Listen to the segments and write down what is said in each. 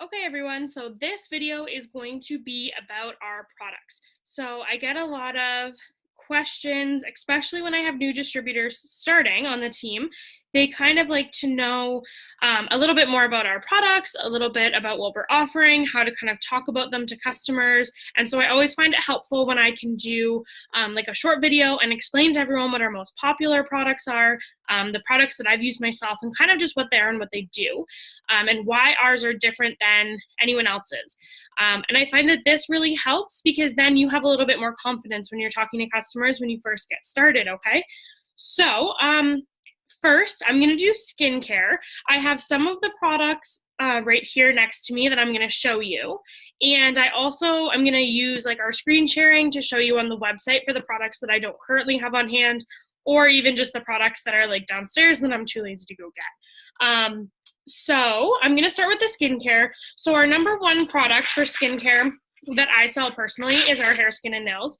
Okay, everyone, so this video is going to be about our products. So I get a lot of questions, especially when I have new distributors starting on the team. They kind of like to know a little bit more about our products, a little bit about what we're offering, how to kind of talk about them to customers. And so I always find it helpful when I can do like a short video and explain to everyone what our most popular products are, the products that I've used myself, and kind of just what they are and what they do, and why ours are different than anyone else's. And I find that this really helps because then you have a little bit more confidence when you're talking to customers when you first get started, okay? So first, I'm going to do skincare. I have some of the products right here next to me that I'm going to show you. And I'm going to use like our screen sharing to show you on the website for the products that I don't currently have on hand, or even just the products that are like downstairs that I'm too lazy to go get. So I'm going to start with the skincare. So our number one product for skincare that I sell personally is our hair, skin, and nails.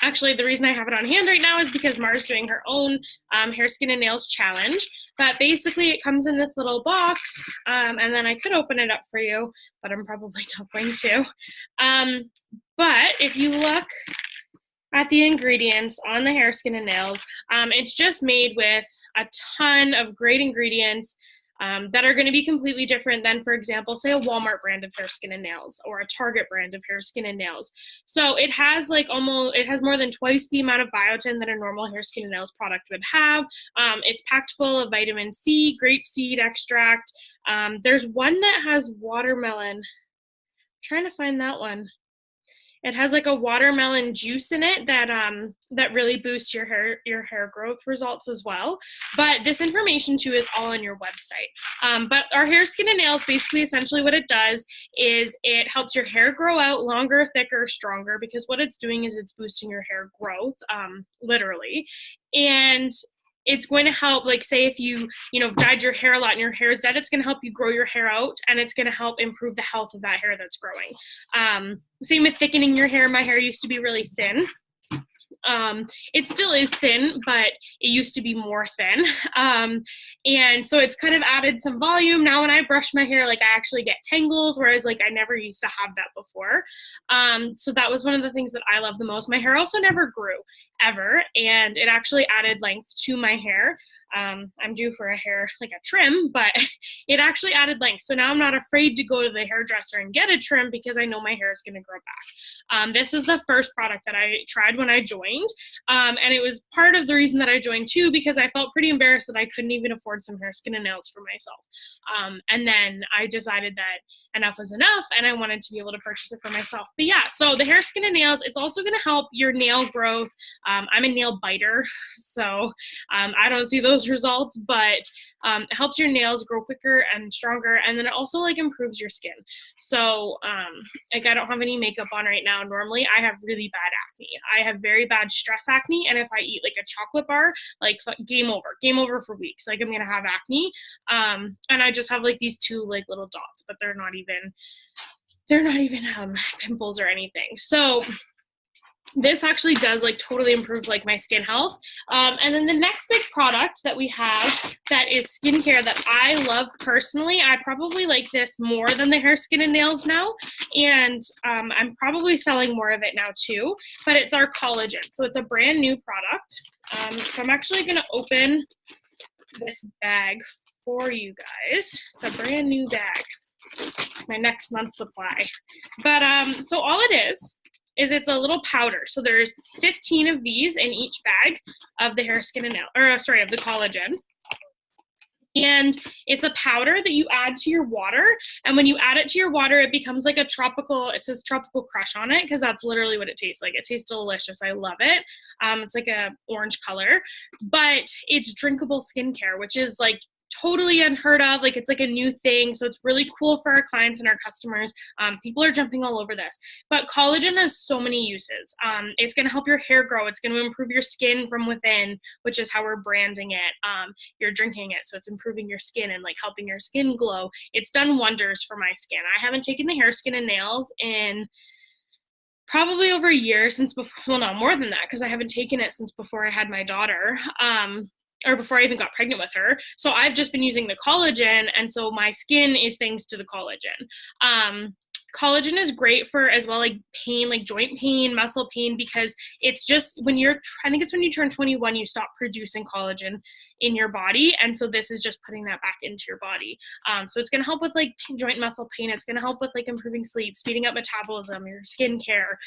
Actually, the reason I have it on hand right now is because Mars doing her own hair, skin, and nails challenge. But basically, it comes in this little box, and then I could open it up for you, but I'm probably not going to. But if you look at the ingredients on the hair, skin, and nails, it's just made with a ton of great ingredients that are going to be completely different than, for example, say a Walmart brand of hair, skin, and nails, or a Target brand of hair, skin, and nails. So it has more than twice the amount of biotin that a normal hair, skin, and nails product would have. It's packed full of vitamin C, grapeseed extract. There's one that has watermelon. I'm trying to find that one. It has like a watermelon juice in it that really boosts your hair growth results as well. But this information too is all on your website. But our hair, skin, and nails, basically essentially what it does is it helps your hair grow out longer, thicker, stronger, because what it's doing is it's boosting your hair growth, literally. And it's going to help, like, say if you dyed your hair a lot and your hair is dead, it's going to help you grow your hair out, and it's going to help improve the health of that hair that's growing. Same with thickening your hair. My hair used to be really thin. It still is thin, but it used to be more thin. And so it's kind of added some volume. Now when I brush my hair, like, I actually get tangles, whereas like I never used to have that before. So that was one of the things that I love the most. My hair also never grew ever, and it actually added length to my hair. I'm due for a hair, like a trim, but it actually added length. So now I'm not afraid to go to the hairdresser and get a trim because I know my hair is going to grow back. This is the first product that I tried when I joined. And it was part of the reason that I joined too, because I felt pretty embarrassed that I couldn't even afford some hair, skin, and nails for myself. And then I decided that enough was enough, and I wanted to be able to purchase it for myself. But yeah, so the hair, skin, and nails, it's also going to help your nail growth. I'm a nail biter, so I don't see those results, but it helps your nails grow quicker and stronger, and then it also like improves your skin. So like, I don't have any makeup on right now. Normally I have really bad acne. I have very bad stress acne, and if I eat like a chocolate bar, like, game over for weeks. Like, I'm gonna have acne. And I just have like these two like little dots, but they're not even pimples or anything. So this actually does like totally improve like my skin health. And then the next big product that we have that is skincare that I love personally, I probably like this more than the hair, skin, and nails now. And I'm probably selling more of it now too, but it's our collagen. So it's a brand new product. So I'm actually going to open this bag for you guys. It's a brand new bag. It's my next month's supply. But so all it is it's a little powder. So there's 15 of these in each bag of the hair, skin, and nail, of the collagen. And it's a powder that you add to your water. And when you add it to your water, it becomes like it says tropical crush on it, because that's literally what it tastes like. It tastes delicious. I love it. It's like a orange color, but it's drinkable skincare, which is like totally unheard of. Like, it's like a new thing. So it's really cool for our clients and our customers. People are jumping all over this, but collagen has so many uses. It's going to help your hair grow. It's going to improve your skin from within, which is how we're branding it. You're drinking it, so it's improving your skin and like helping your skin glow. It's done wonders for my skin. I haven't taken the hair, skin, and nails in probably over a year, since before, well, no, more than that, because I haven't taken it since before I had my daughter. or before I even got pregnant with her. So I've just been using the collagen, and so my skin is thanks to the collagen. Collagen is great for as well, like pain, like joint pain, muscle pain, because it's just when I think it's when you turn 21, you stop producing collagen in your body. And so this is just putting that back into your body. So it's going to help with like joint muscle pain. It's going to help with like improving sleep, speeding up metabolism, your skin care.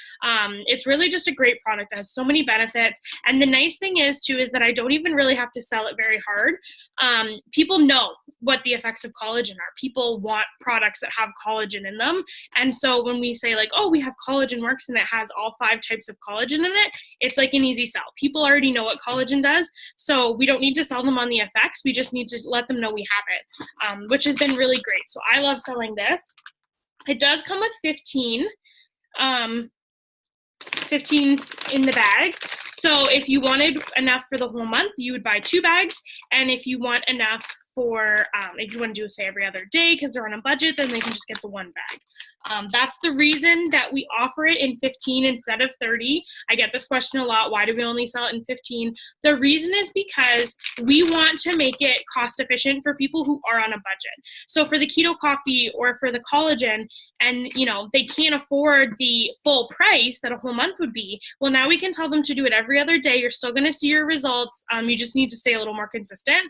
It's really just a great product. It has so many benefits. And the nice thing is too, is that I don't even really have to sell it very hard. People know what the effects of collagen are. People want products that have collagen in them. And so when we say like, oh, we have Collagen Works and it has all 5 types of collagen in it, it's like an easy sell. People already know what collagen does. So we don't need to sell them on the effects. We just need to let them know we have it, which has been really great. So I love selling this. It does come with 15 in the bag. So if you wanted enough for the whole month, you would buy 2 bags. And if you want enough for, if you want to do, say, every other day because they're on a budget, then they can just get the 1 bag. That's the reason that we offer it in 15 instead of 30. I get this question a lot. Why do we only sell it in 15? The reason is because we want to make it cost efficient for people who are on a budget. So for the keto coffee or for the collagen, and they can't afford the full price that a whole month would be, well, now we can tell them to do it every other day. You're still going to see your results. You just need to stay a little more consistent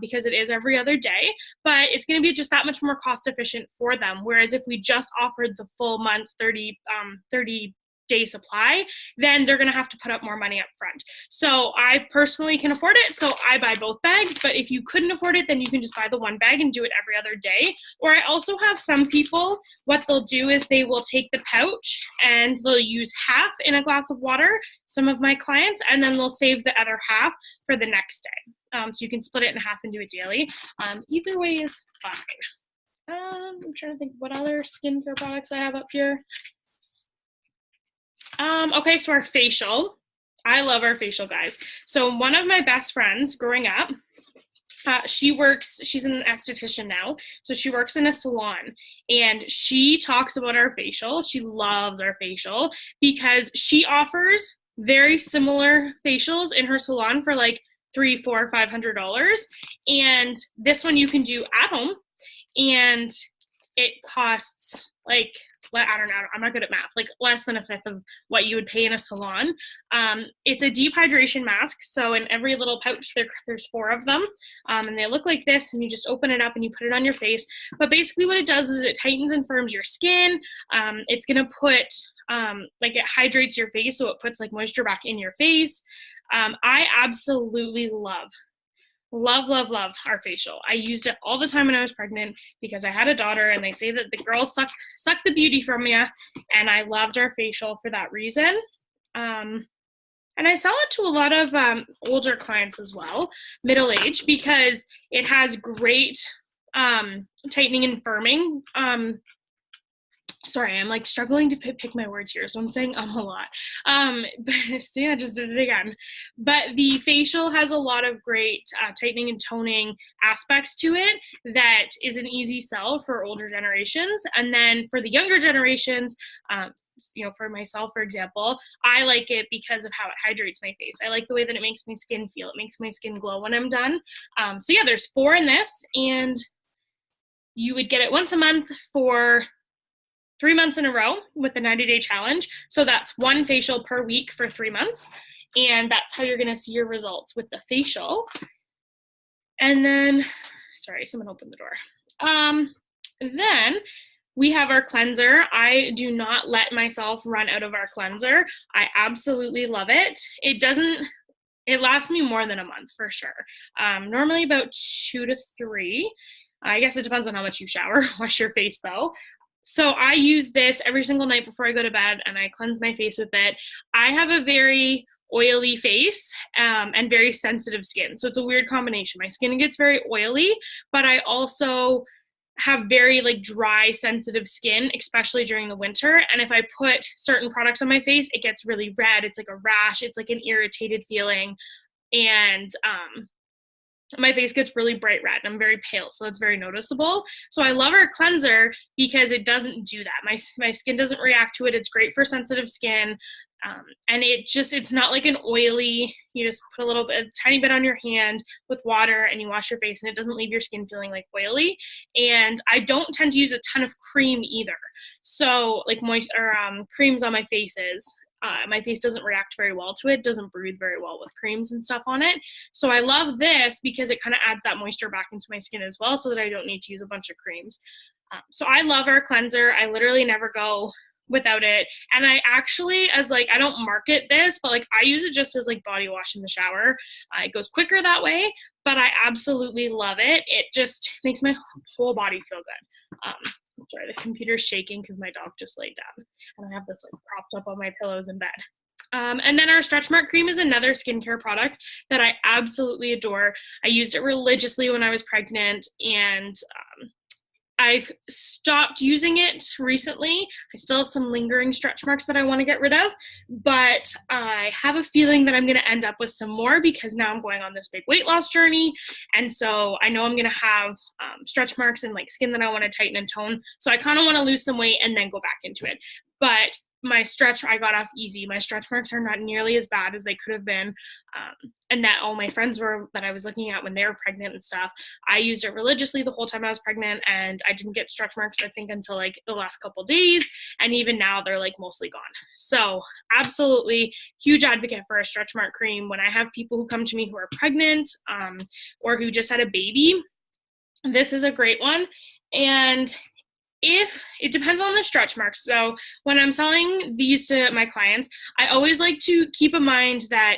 because it is every other day, but it's going to be just that much more cost efficient for them. Whereas if we just offered the full month's 30-day supply, then they're going to have to put up more money up front. So I personally can afford it, so I buy both bags. But if you couldn't afford it, then you can just buy the 1 bag and do it every other day. Or I also have some people, what they'll do is they will take the pouch and they'll use half in a glass of water, some of my clients, and then they'll save the other half for the next day. So you can split it in half and do it daily. Either way is fine. I'm trying to think what other skincare products I have up here. Okay, so our facial. I love our facial, guys. So one of my best friends growing up, she's an esthetician now, so she works in a salon, and she talks about our facial. She loves our facial because she offers very similar facials in her salon for like $300, $400, $500, and this one you can do at home, and it costs like, I don't know, I'm not good at math, like less than 1/5 of what you would pay in a salon. It's a deep hydration mask, so in every little pouch there's 4 of them, and they look like this, and you just open it up and you put it on your face. But basically what it does is it tightens and firms your skin. It's gonna put like, it hydrates your face, so it puts like moisture back in your face. I absolutely love our facial. I used it all the time when I was pregnant because I had a daughter, and they say that the girls suck the beauty from you, and I loved our facial for that reason. And I sell it to a lot of older clients as well, middle-aged, because it has great tightening and firming. Sorry, I'm like struggling to pick my words here, so I'm saying a lot. But see, I just did it again. But the facial has a lot of great tightening and toning aspects to it that is an easy sell for older generations. And then for the younger generations, for myself, for example, I like it because of how it hydrates my face. I like the way that it makes my skin feel. It makes my skin glow when I'm done. So yeah, there's 4 in this, and you would get it once a month for 3 months in a row with the 90-day challenge. So that's 1 facial per week for 3 months. And that's how you're going to see your results with the facial. And then, sorry, someone opened the door. Then we have our cleanser. I do not let myself run out of our cleanser. I absolutely love it. It lasts me more than a month for sure. Normally about 2 to 3. I guess it depends on how much you shower, wash your face though. So I use this every single night before I go to bed, and I cleanse my face with it. I have a very oily face and very sensitive skin. So it's a weird combination. My skin gets very oily, but I also have very like dry, sensitive skin, especially during the winter. And if I put certain products on my face, it gets really red. It's like a rash. It's like an irritated feeling. And my face gets really bright red. I'm very pale, so that's very noticeable. So I love our cleanser because it doesn't do that. My skin doesn't react to it. It's great for sensitive skin. And it's not like an oily, you just put a tiny bit on your hand with water and you wash your face, and it doesn't leave your skin feeling like oily. And I don't tend to use a ton of cream either. So like creams on my faces. My face doesn't react very well to it, doesn't breathe very well with creams and stuff on it. So I love this because it kind of adds that moisture back into my skin as well, so that I don't need to use a bunch of creams. So I love our cleanser. I literally never go without it. And I actually, I don't market this, but like I use it just as like body wash in the shower. It goes quicker that way, but I absolutely love it. It just makes my whole body feel good. I'm sorry, the computer's shaking because my dog just laid down and I have this like propped up on my pillows in bed. And then our Stretch Mark Cream is another skincare product that I absolutely adore. I used it religiously when I was pregnant, and I've stopped using it recently. I still have some lingering stretch marks that I want to get rid of, but I have a feeling that I'm going to end up with some more because now I'm going on this big weight loss journey. And so I know I'm going to have stretch marks and like skin that I want to tighten and tone. So I kind of want to lose some weight and then go back into it. But I got off easy. My stretch marks are not nearly as bad as they could have been. And that all my friends that I was looking at when they were pregnant and stuff, I used it religiously the whole time I was pregnant, and I didn't get stretch marks, I think, until like the last couple days. And even now they're like mostly gone. So absolutely huge advocate for a stretch mark cream. When I have people who come to me who are pregnant, or who just had a baby, this is a great one. And if it depends on the stretch marks. So when I'm selling these to my clients, I always like to keep in mind that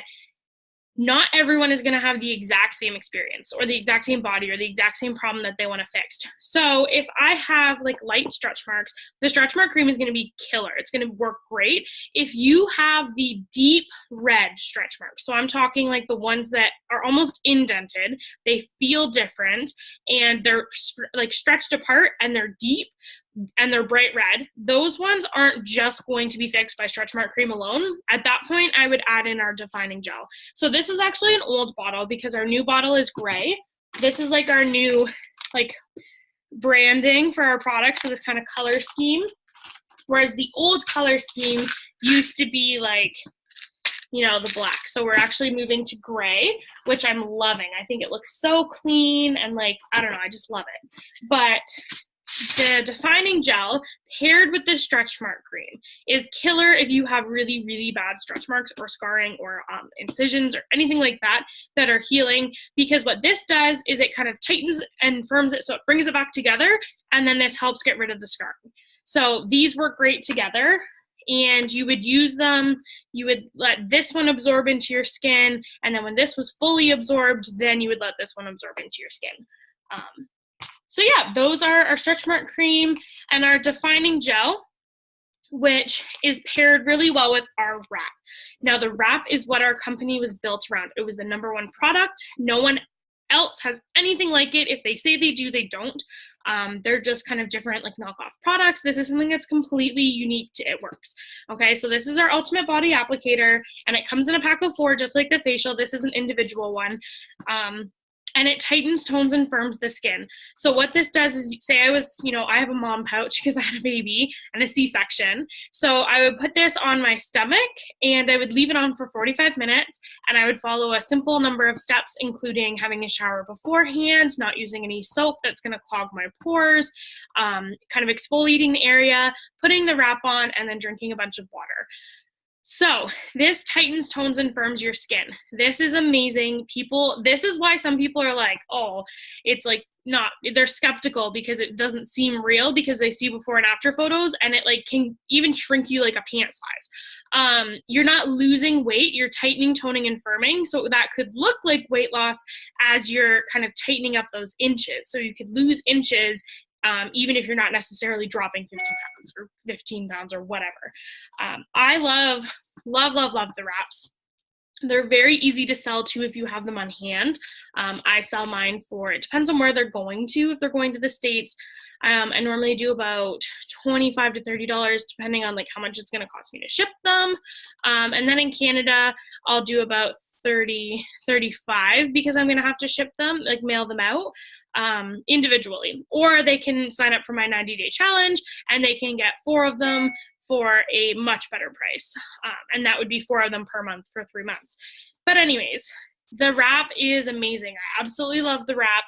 not everyone is going to have the exact same experience or the exact same body or the exact same problem that they want to fix. So if I have like light stretch marks, the stretch mark cream is going to be killer. It's going to work great. If you have the deep red stretch marks, so I'm talking like the ones that are almost indented, they feel different and they're like stretched apart and they're deep and they're bright red, those ones aren't just going to be fixed by stretch mark cream alone. At that point, I would add in our defining gel. So this is actually an old bottle because our new bottle is gray. This is like our new like branding for our products, so this kind of color scheme. Whereas the old color scheme used to be like, you know, the black. So we're actually moving to gray, which I'm loving. I think it looks so clean and like, I don't know, I just love it. But the defining gel paired with the stretch mark cream is killer if you have really, really bad stretch marks or scarring or incisions or anything like that that are healing, because what this does is it kind of tightens and firms it, so it brings it back together, and then this helps get rid of the scarring. So these work great together, and you would use them, you would let this one absorb into your skin, and then when this was fully absorbed, then you would let this one absorb into your skin. So yeah, those are our stretch mark cream and our defining gel, which is paired really well with our wrap. Now the wrap is what our company was built around. It was the #1 product. No one else has anything like it. If they say they do, they don't. They're just kind of different like knockoff products. This is something that's completely unique to It Works. Okay, so this is our ultimate body applicator, and it comes in a pack of 4, just like the facial. This is an individual one. And it tightens, tones, and firms the skin. So what this does is, say I have a mom pouch because I had a baby and a C-section. So I would put this on my stomach and I would leave it on for 45 minutes, and I would follow a simple number of steps, including having a shower beforehand, not using any soap that's going to clog my pores, kind of exfoliating the area, putting the wrap on, and then drinking a bunch of water. So this tightens, tones, and firms your skin. This is amazing. This is why some people are like, oh, it's like they're skeptical because it doesn't seem real, because they see before and after photos and it like can even shrink you like a pant size. You're not losing weight, you're tightening, toning, and firming. So that could look like weight loss as you're kind of tightening up those inches. So you could lose inches even if you're not necessarily dropping 50 pounds or 15 pounds or whatever. I love the wraps. They're very easy to sell too if you have them on hand. I sell mine it depends on where they're going to. If they're going to the States, I normally do about $25 to $30 depending on like how much it's going to cost me to ship them. And then in Canada, I'll do about $30, $35 because I'm going to have to ship them, like mail them out. individually, or they can sign up for my 90-day challenge and they can get 4 of them for a much better price. And that would be 4 of them per month for 3 months. But anyways, the wrap is amazing. I absolutely love the wrap.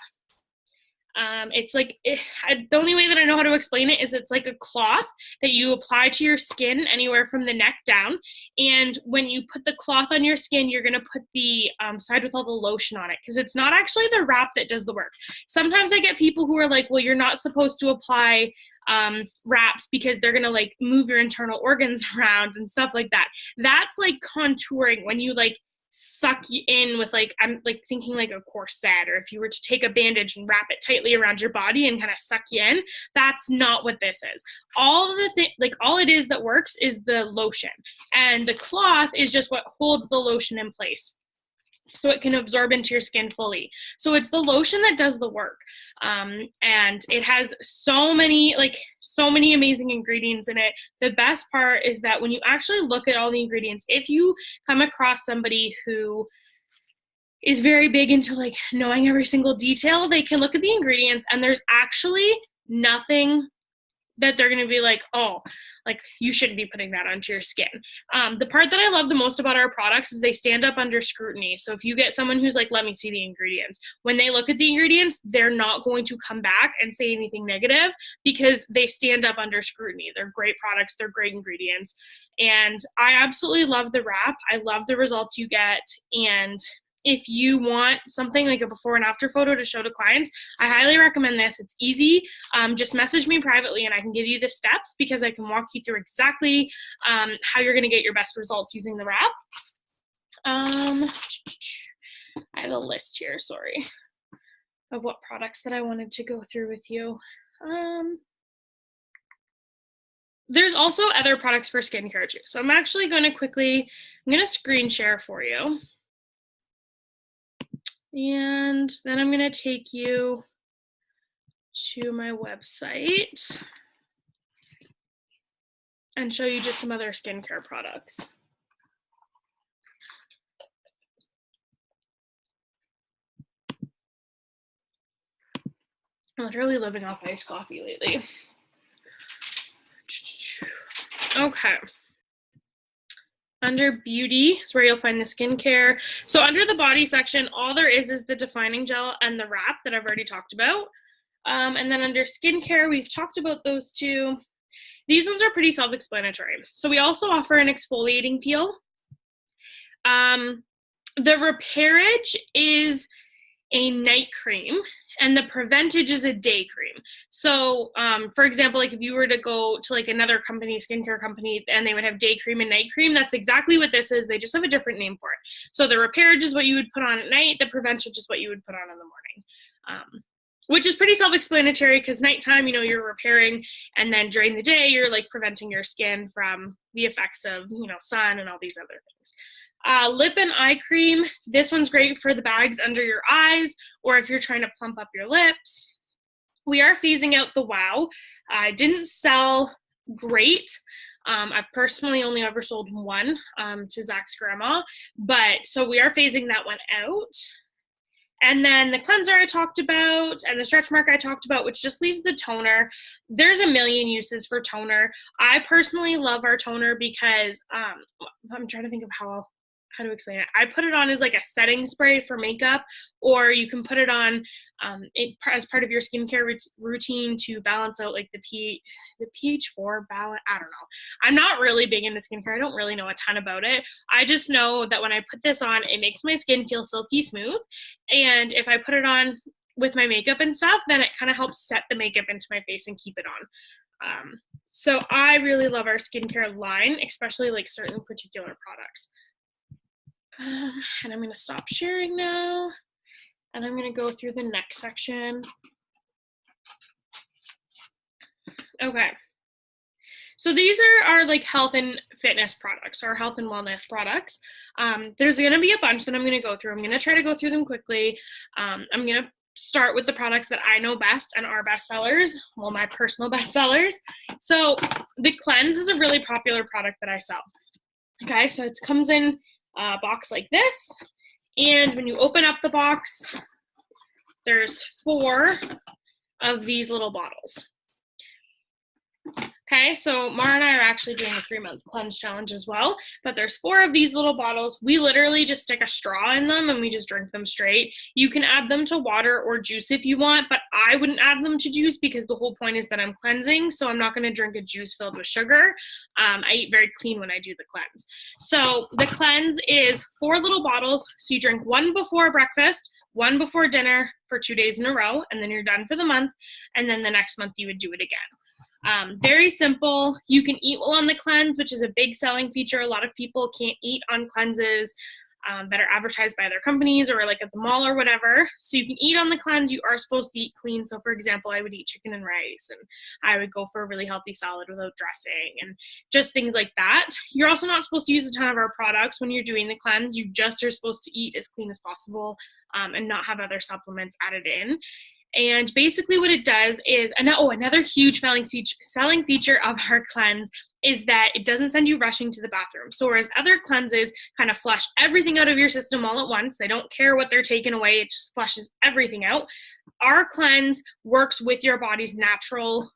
It's like, the only way that I know how to explain it is it's like a cloth that you apply to your skin anywhere from the neck down. And when you put the cloth on your skin, you're going to put the side with all the lotion on it, because it's not actually the wrap that does the work. Sometimes I get people who are like, well, you're not supposed to apply wraps because they're going to like move your internal organs around and stuff like that. That's like contouring, when you like suck you in with like, I'm like thinking like a corset, or if you were to take a bandage and wrap it tightly around your body and kind of suck you in. That's not what this is. All it is that works is the lotion, and the cloth is just what holds the lotion in place so it can absorb into your skin fully. So it's the lotion that does the work. And it has so many amazing ingredients in it. The best part is that when you actually look at all the ingredients, if you come across somebody who is very big into like knowing every single detail, they can look at the ingredients and there's actually nothing that they're going to be like, oh, like you shouldn't be putting that onto your skin. The part that I love the most about our products is they stand up under scrutiny. So if you get someone who's like, let me see the ingredients, when they look at the ingredients, they're not going to come back and say anything negative because they stand up under scrutiny. They're great products. They're great ingredients. And I absolutely love the wrap. I love the results you get. And if you want something like a before and after photo to show to clients, I highly recommend this. It's easy. Just message me privately and I can give you the steps, because I can walk you through exactly how you're going to get your best results using the wrap. I have a list here, sorry, of what products that I wanted to go through with you. There's also other products for skincare too. So I'm actually going to screen share for you. And then I'm going to take you to my website and show you just some other skincare products. I'm literally living off iced coffee lately. Okay. Under beauty is where you'll find the skincare. So under the body section, all there is the defining gel and the wrap that I've already talked about. And then under skincare, we've talked about those two. These ones are pretty self-explanatory. So we also offer an exfoliating peel. The Repairage is a night cream, and the Preventage is a day cream. So for example, like if you were to go to like another company, skincare company, and they would have day cream and night cream, that's exactly what this is. They just have a different name for it. So the Repairage is what you would put on at night. The Preventage is what you would put on in the morning, which is pretty self-explanatory, because nighttime, you know, you're repairing, and then during the day, you're like preventing your skin from the effects of, you know, sun and all these other things. Lip and eye cream. This one's great for the bags under your eyes, or if you're trying to plump up your lips. We are phasing out the Wow. Didn't sell great. I've personally only ever sold one to Zach's grandma, but so we are phasing that one out. And then the cleanser I talked about, and the stretch mark I talked about, which just leaves the toner. There's a million uses for toner. I personally love our toner because I'm trying to think of how to explain it. I put it on as like a setting spray for makeup, or you can put it on as part of your skincare routine to balance out like the pH4 balance. I don't know. I'm not really big into skincare. I don't really know a ton about it. I just know that when I put this on, it makes my skin feel silky smooth. And if I put it on with my makeup and stuff, then it kind of helps set the makeup into my face and keep it on. So I really love our skincare line, especially like certain particular products. And I'm going to stop sharing now, and I'm going to go through the next section. Okay. So these are like health and fitness products, or health and wellness products. There's going to be a bunch that I'm going to go through. I'm going to try to go through them quickly. I'm going to start with the products that I know best and are best sellers. Well, my personal best sellers. So the Cleanse is a really popular product that I sell. Okay, so it comes in a box like this, and when you open up the box, there's 4 of these little bottles. Okay, so Mara and I are actually doing a 3-month cleanse challenge as well, but there's 4 of these little bottles. We literally just stick a straw in them and we just drink them straight. You can add them to water or juice if you want, but I wouldn't add them to juice because the whole point is that I'm cleansing, so I'm not going to drink a juice filled with sugar. I eat very clean when I do the cleanse. So the cleanse is 4 little bottles, so you drink 1 before breakfast, 1 before dinner for 2 days in a row, and then you're done for the month, and then the next month you would do it again. Very simple. You can eat while on the cleanse, which is a big selling feature. A lot of people can't eat on cleanses that are advertised by other companies or like at the mall or whatever. So you can eat on the cleanse. You are supposed to eat clean. So for example, I would eat chicken and rice, and I would go for a really healthy salad without dressing and just things like that. You're also not supposed to use a ton of our products when you're doing the cleanse. You just are supposed to eat as clean as possible and not have other supplements added in. And basically what it does is, another huge selling feature of our cleanse is that it doesn't send you rushing to the bathroom. So whereas other cleanses kind of flush everything out of your system all at once, they don't care what they're taking away, it just flushes everything out. Our cleanse works with your body's natural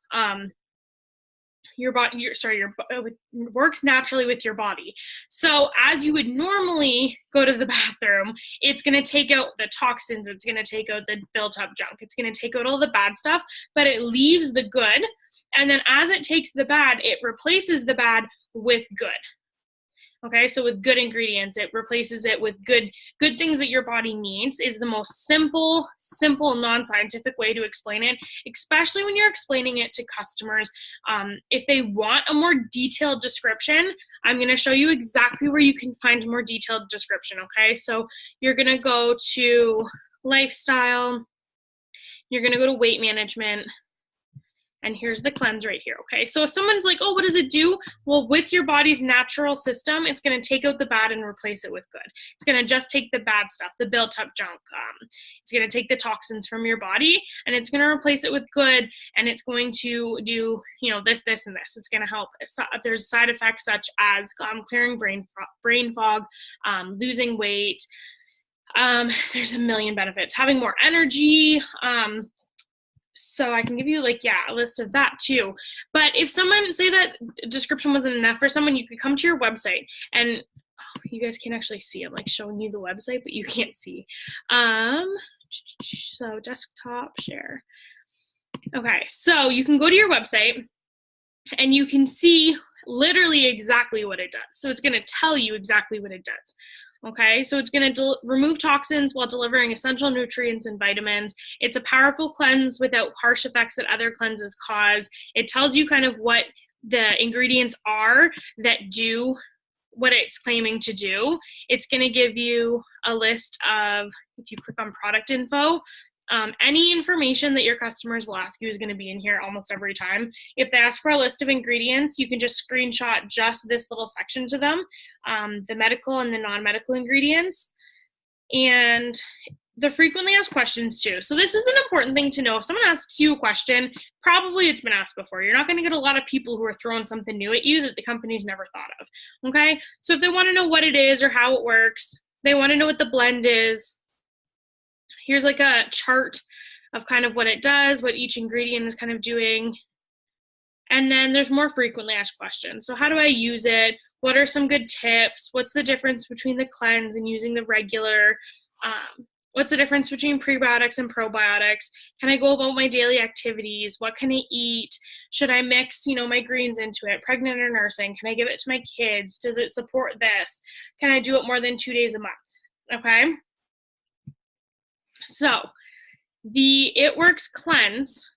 works naturally with your body. So as you would normally go to the bathroom, it's going to take out the toxins, it's going to take out the built up junk, it's going to take out all the bad stuff, but it leaves the good. And then as it takes the bad, it replaces the bad with good. Okay, so with good ingredients, it replaces it with good things that your body needs is the most simple, non-scientific way to explain it, especially when you're explaining it to customers. If they want a more detailed description, I'm going to show you exactly where you can find a more detailed description, okay? So you're going to go to lifestyle, you're going to go to weight management, and here's the cleanse right here, okay? So if someone's like, oh, what does it do? Well, with your body's natural system, it's going to take out the bad and replace it with good. It's going to just take the bad stuff, the built-up junk. It's going to take the toxins from your body, and it's going to replace it with good, and it's going to do, this, this, and this. It's going to help. There's side effects such as clearing brain fog, losing weight. There's a million benefits. Having more energy, so I can give you a list of that too. But if someone, say that description wasn't enough for someone, you could come to your website and you guys can actually see. I'm showing you the website, but you can't see. So desktop share. Okay, so you can go to your website and you can see literally exactly what it does. So it's going to tell you exactly what it does. Okay, so it's going to remove toxins while delivering essential nutrients and vitamins. It's a powerful cleanse without harsh effects that other cleanses cause. It tells you kind of what the ingredients are that do what it's claiming to do. It's going to give you a list of, if you click on product info, any information that your customers will ask you is going to be in here almost every time. If they ask for a list of ingredients, you can just screenshot just this little section to them, the medical and the non-medical ingredients, and the frequently asked questions too. So this is an important thing to know. If someone asks you a question, probably it's been asked before. You're not going to get a lot of people who are throwing something new at you that the company's never thought of. Okay, so if they want to know what it is or how it works, they want to know what the blend is, here's a chart of kind of what it does, what each ingredient is kind of doing. And then there's more frequently asked questions. So how do I use it? What are some good tips? What's the difference between the cleanse and using the regular? What's the difference between prebiotics and probiotics? Can I go about my daily activities? What can I eat? Should I mix, my greens into it? Pregnant or nursing? Can I give it to my kids? Does it support this? Can I do it more than 2 days a month? Okay. So the It Works cleanse,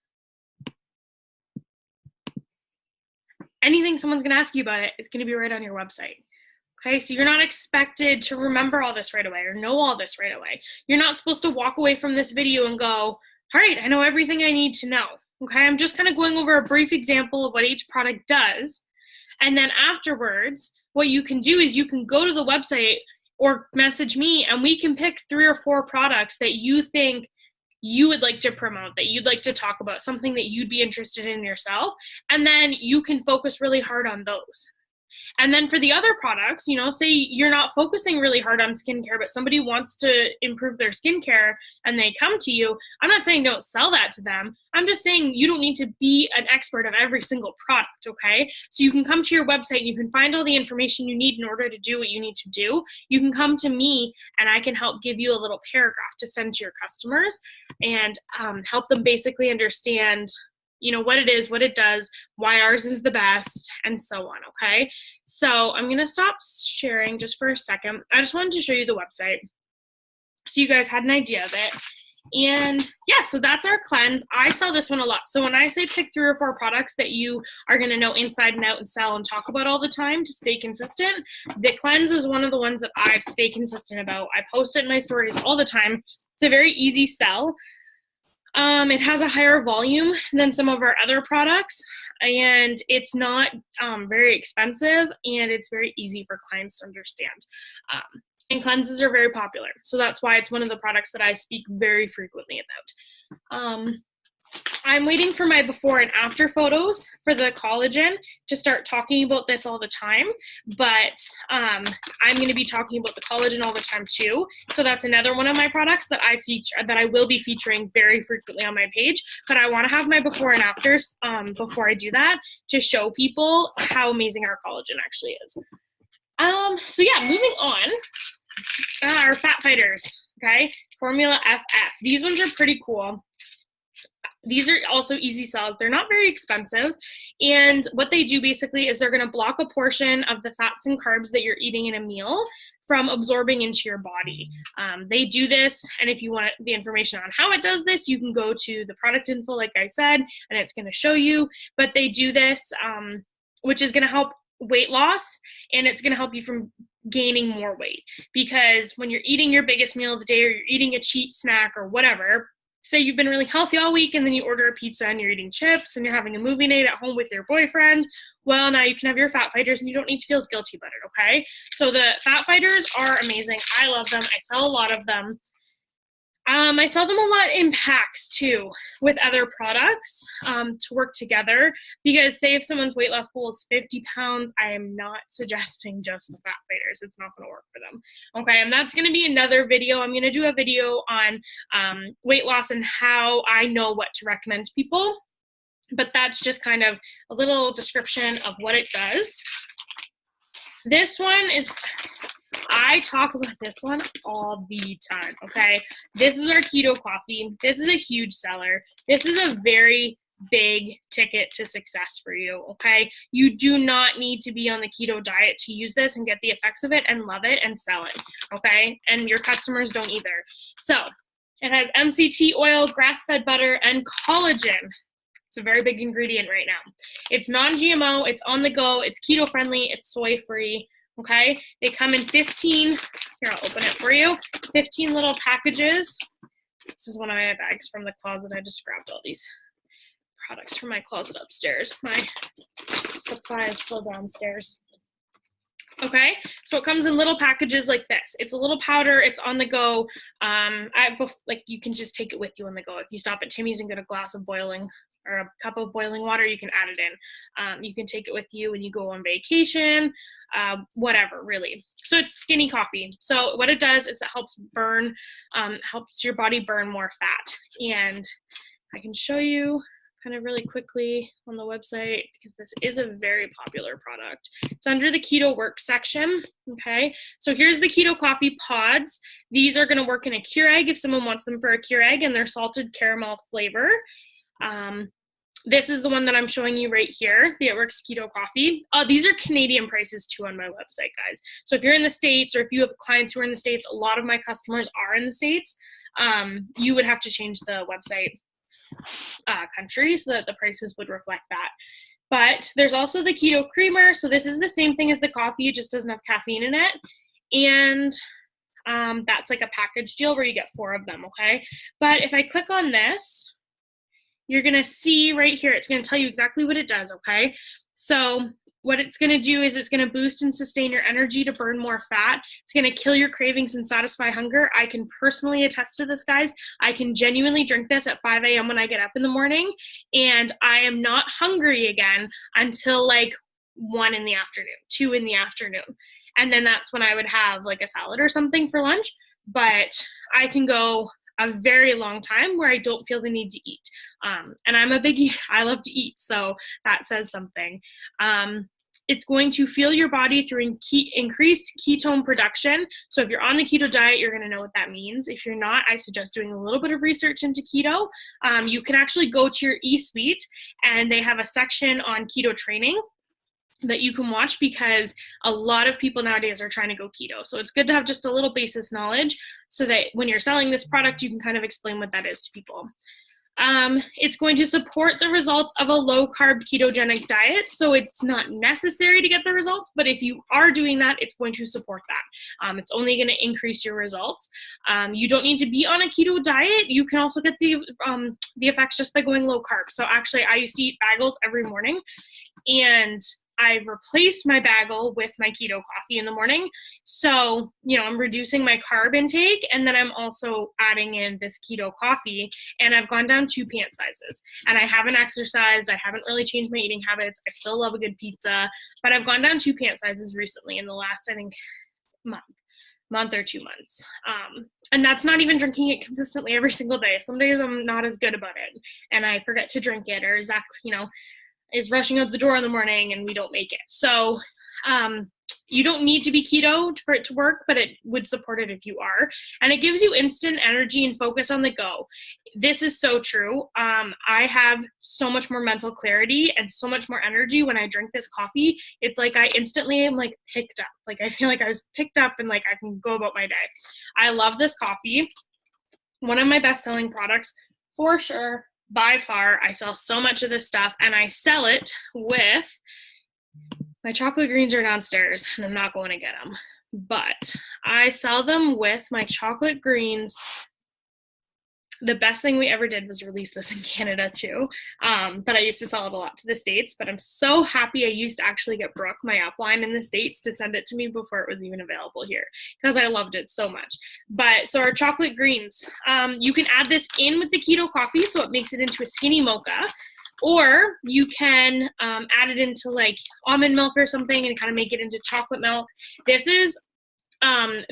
anything someone's going to ask you about it, it's going to be right on your website. Okay, so you're not expected to remember all this right away or know all this right away. You're not supposed to walk away from this video and go, all right, I know everything I need to know. Okay, I'm just kind of going over a brief example of what each product does. And then afterwards, what you can do is you can go to the website or message me and we can pick 3 or 4 products that you think you would like to promote, that you'd like to talk about, something that you'd be interested in yourself. And then you can focus really hard on those. And then for the other products, you know, say you're not focusing really hard on skincare, but somebody wants to improve their skincare and they come to you. I'm not saying don't sell that to them. I'm just saying you don't need to be an expert of every single product, okay? So you can come to your website and you can find all the information you need in order to do what you need to do. You can come to me and I can help give you a little paragraph to send to your customers and help them basically understand, you know, what it is, what it does, why ours is the best, and so on, okay? So I'm gonna stop sharing just for a second. I just wanted to show you the website so you guys had an idea of it. And yeah, so that's our cleanse. I sell this one a lot. So when I say pick 3 or 4 products that you are going to know inside and out and sell and talk about all the time to stay consistent, the cleanse is one of the ones that I stay consistent about. I post it in my stories all the time. It's a very easy sell. It has a higher volume than some of our other products, and it's not very expensive, and it's very easy for clients to understand. And cleanses are very popular. So that's why it's one of the products that I speak very frequently about. I'm waiting for my before and after photos for the collagen to start talking about this all the time, but I'm going to be talking about the collagen all the time too. So that's another one of my products that I will be featuring very frequently on my page, but I want to have my before and afters before I do that to show people how amazing our collagen actually is. So yeah, moving on. Our fat fighters, okay? Formula FF. These ones are pretty cool. These are also easy sells. They're not very expensive. And what they do basically is they're going to block a portion of the fats and carbs that you're eating in a meal from absorbing into your body. They do this, and if you want the information on how it does this, you can go to the product info, like I said, and it's going to show you. But they do this, which is going to help weight loss, and it's going to help you from gaining more weight, because when you're eating your biggest meal of the day, or you're eating a cheat snack or whatever, say you've been really healthy all week and then you order a pizza and you're eating chips and you're having a movie night at home with your boyfriend, well, now you can have your fat fighters and you don't need to feel as guilty about it, okay? So the fat fighters are amazing. I love them. I sell a lot of them. I sell them a lot in packs too with other products to work together, because say if someone's weight loss goal is 50 pounds, I am not suggesting just the fat fighters. It's not going to work for them. Okay, and that's going to be another video. I'm going to do a video on weight loss and how I know what to recommend to people, but that's just kind of a little description of what it does. This one is, I talk about this one all the time, okay? This is our keto coffee. This is a huge seller. This is a very big ticket to success for you, okay? You do not need to be on the keto diet to use this and get the effects of it and love it and sell it, okay? And your customers don't either. So it has MCT oil, grass-fed butter, and collagen. It's a very big ingredient right now. It's non-GMO, it's on the go, it's keto-friendly, it's soy-free. Okay, they come in 15, here I'll open it for you, 15 little packages. This is one of my bags from the closet. I just grabbed all these products from my closet upstairs. My supply is still downstairs. Okay, so it comes in little packages like this. It's a little powder, it's on the go. Like you can just take it with you on the go. If you stop at Timmy's and get a glass of boiling or a cup of boiling water, you can add it in. You can take it with you when you go on vacation, whatever, really. So it's skinny coffee. So what it does is it helps burn, helps your body burn more fat. And I can show you kind of really quickly on the website, because this is a very popular product. It's under the keto work section, okay? So here's the keto coffee pods. These are gonna work in a Keurig if someone wants them for a Keurig, and they're salted caramel flavor. This is the one that I'm showing you right here, the It Works Keto Coffee. These are Canadian prices too on my website, guys. So if you're in the States, or if you have clients who are in the States, a lot of my customers are in the States, you would have to change the website country so that the prices would reflect that. But there's also the Keto Creamer. So this is the same thing as the coffee, it just doesn't have caffeine in it. And that's like a package deal where you get 4 of them, okay? But if I click on this, you're gonna see right here, it's gonna tell you exactly what it does, okay? So what it's gonna do is it's gonna boost and sustain your energy to burn more fat. It's gonna kill your cravings and satisfy hunger. I can personally attest to this, guys. I can genuinely drink this at 5 a.m. when I get up in the morning, and I am not hungry again until like 1 in the afternoon, 2 in the afternoon. And then that's when I would have like a salad or something for lunch. But I can go a very long time where I don't feel the need to eat. And I'm a big eater. I love to eat. So that says something. It's going to fuel your body through increased ketone production. So if you're on the keto diet, you're going to know what that means. If you're not, I suggest doing a little bit of research into keto. You can actually go to your eSuite, and they have a section on keto training that you can watch, because a lot of people nowadays are trying to go keto. So it's good to have just a little basis knowledge so that when you're selling this product, you can kind of explain what that is to people. It's going to support the results of a low-carb ketogenic diet. So it's not necessary to get the results, but if you are doing that, it's going to support that. It's only going to increase your results. You don't need to be on a keto diet. You can also get the effects just by going low carb. So actually, I used to eat bagels every morning, and I've replaced my bagel with my keto coffee in the morning. So, I'm reducing my carb intake, and then I'm also adding in this keto coffee, and I've gone down 2 pant sizes. And I haven't exercised. I haven't really changed my eating habits. I still love a good pizza, but I've gone down 2 pant sizes recently in the last, I think, month or 2 months. And that's not even drinking it consistently every single day. Some days I'm not as good about it, and I forget to drink it, or Zach, is rushing out the door in the morning and we don't make it. So you don't need to be keto for it to work, but it would support it if you are. And it gives you instant energy and focus on the go. This is so true. I have so much more mental clarity and so much more energy when I drink this coffee. It's like I instantly am like picked up. Like I feel like I was picked up and like I can go about my day. I love this coffee. One of my best-selling products for sure. By far, I sell so much of this stuff, and I sell it with my chocolate greens are downstairs, and I'm not going to get them, but I sell them with my chocolate greens. The best thing we ever did was release this in Canada too, but I used to sell it a lot to the States, but I'm so happy I used to actually get Brooke, my upline in the States, to send it to me before it was even available here, because I loved it so much. But so our chocolate greens, you can add this in with the keto coffee, so it makes it into a skinny mocha, or you can add it into like almond milk or something and kind of make it into chocolate milk. This is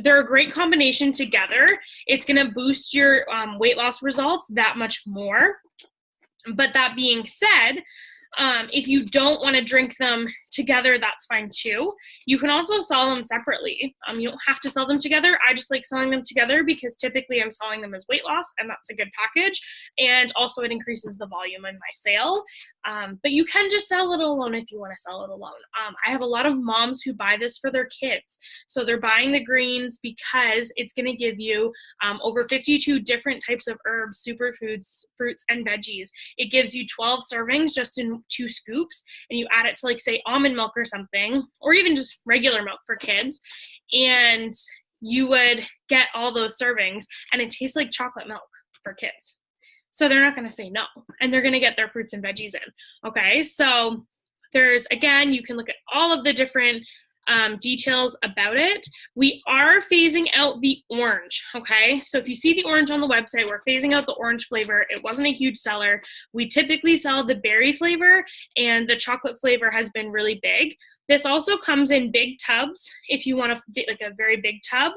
they're a great combination together. It's going to boost your weight loss results that much more. But that being said, if you don't want to drink them together, that's fine too. You can also sell them separately. You don't have to sell them together. I just like selling them together because typically I'm selling them as weight loss, and that's a good package. And also it increases the volume in my sale. But you can just sell it alone if you want to sell it alone. I have a lot of moms who buy this for their kids. So they're buying the greens because it's going to give you over 52 different types of herbs, superfoods, fruits, and veggies. It gives you 12 servings just in 2 scoops, and you add it to like say almond milk or something, or even just regular milk for kids, and you would get all those servings, and it tastes like chocolate milk for kids. So they're not going to say no, and they're going to get their fruits and veggies in. Okay, so there's, again, you can look at all of the different details about it. We are phasing out the orange, okay? So if you see the orange on the website, we're phasing out the orange flavor. It wasn't a huge seller. We typically sell the berry flavor, and the chocolate flavor has been really big. This also comes in big tubs if you want to get like a very big tub.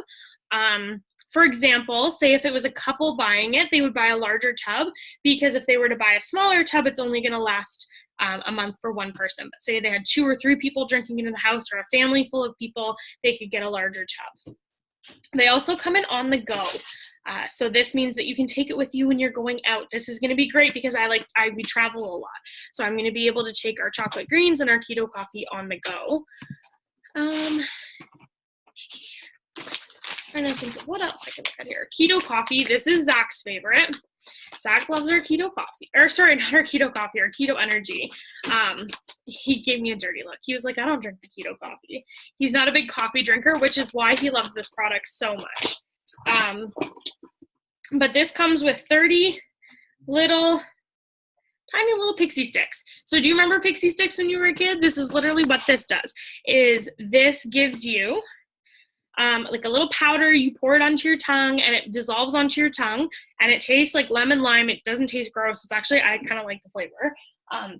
For example, say if it was a couple buying it, they would buy a larger tub, because if they were to buy a smaller tub, it's only going to last a month for one person. But say they had 2 or 3 people drinking it in the house, or a family full of people, they could get a larger tub. They also come in on the go. So this means that you can take it with you when you're going out. This is going to be great because we travel a lot. So I'm going to be able to take our chocolate greens and our keto coffee on the go. Trying to think of what else I can look at here. Keto coffee. This is Zach's favorite. Zach loves our keto coffee, or sorry, not our keto coffee, our keto energy. He gave me a dirty look. He was like, I don't drink the keto coffee. He's not a big coffee drinker, which is why he loves this product so much. But this comes with 30 tiny little pixie sticks. So do you remember pixie sticks when you were a kid? This is literally what this does, is this gives you like a little powder. You pour it onto your tongue and it dissolves onto your tongue, and it tastes like lemon lime. It doesn't taste gross. It's actually, I kind of like the flavor.